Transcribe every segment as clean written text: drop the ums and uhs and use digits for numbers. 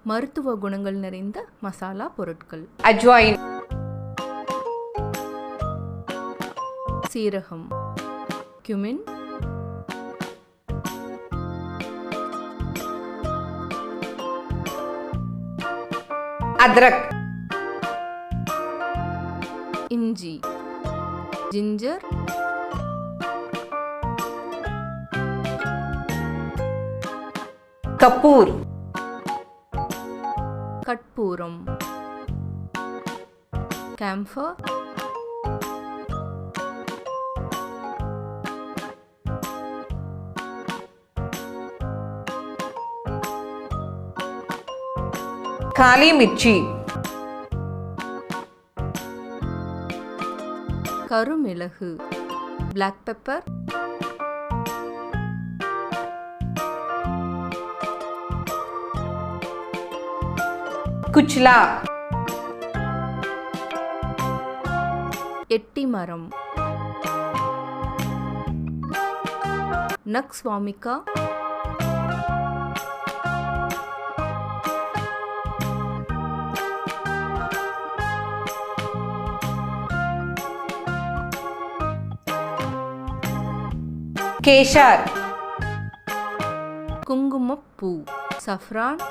மருத்துவ குணங்கள் நிறைந்த மசாலா பொருட்கள். அஜ்வாயின், சீரகம், cumin, அத்ரக், இஞ்சி, ஜிஞ்சர், கப்பூர், கற்பூரம், கேம்ஃபர், காலி மிர்ச்சி, கருமிளகு, பிளாக் பெப்பர், குச்லா, எட்டிமரம், நக்ஸ் வாமிகா, கேஷர், குங்குமப்பூ, சஃப்ரான்,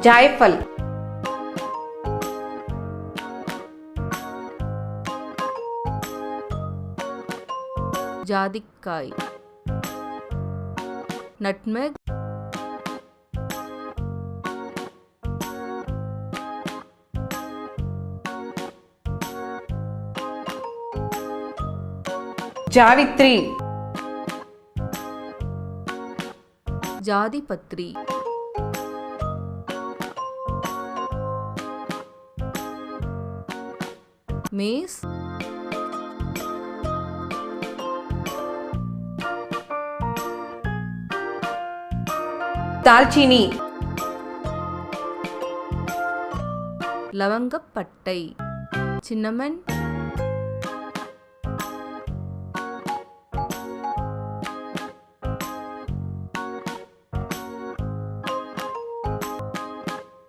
ஜாய்ஃபல், ஜாதிக்காய், நட்மெக், ஜாவித்ரி, ஜாதிபத்ரி, மேஸ், தால்சீனி, லவங்கப்பட்டை, சின்னமன்,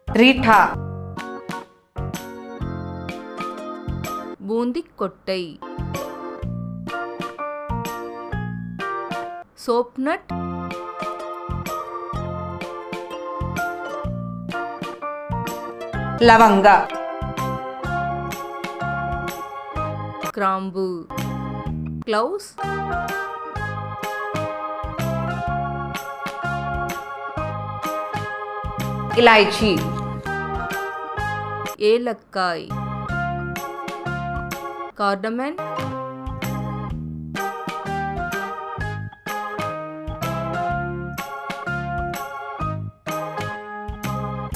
ரீட்டா, பூந்திக்கொட்டை, சோப்நட், லவங்கா, கிராம்பு, க்ளவுஸ், இலாய்ச்சி, ஏலக்காய், கார்டமன்,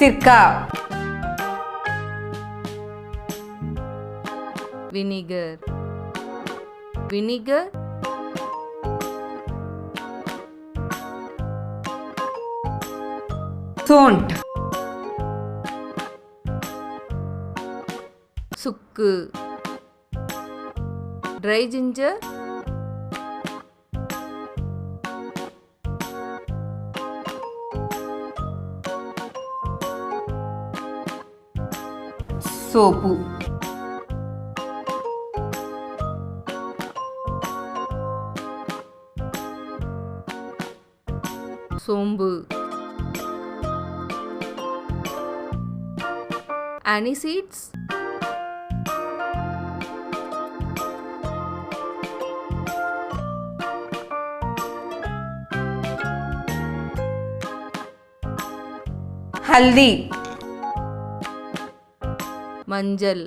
சிர்கா, வினிகர், வினிகர், சோண்ட், சுக்கு, ட்ரை ஜிஞ்சர், சோப்பு, சோம்பு, அனிசீட்ஸ், ஹல்தி, மஞ்சள்,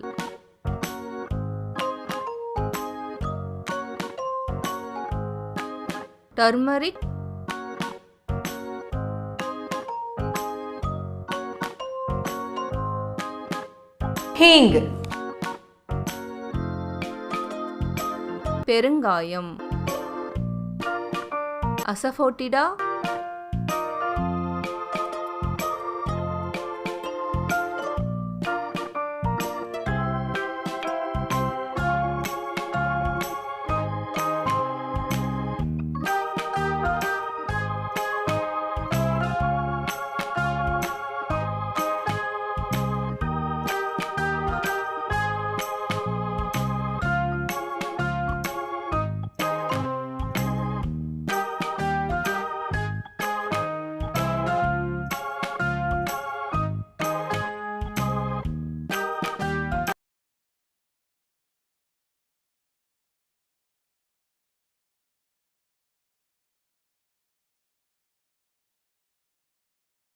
டர்மரிக், ஹீங், பெருங்காயம், அசஃபோட்டிடா,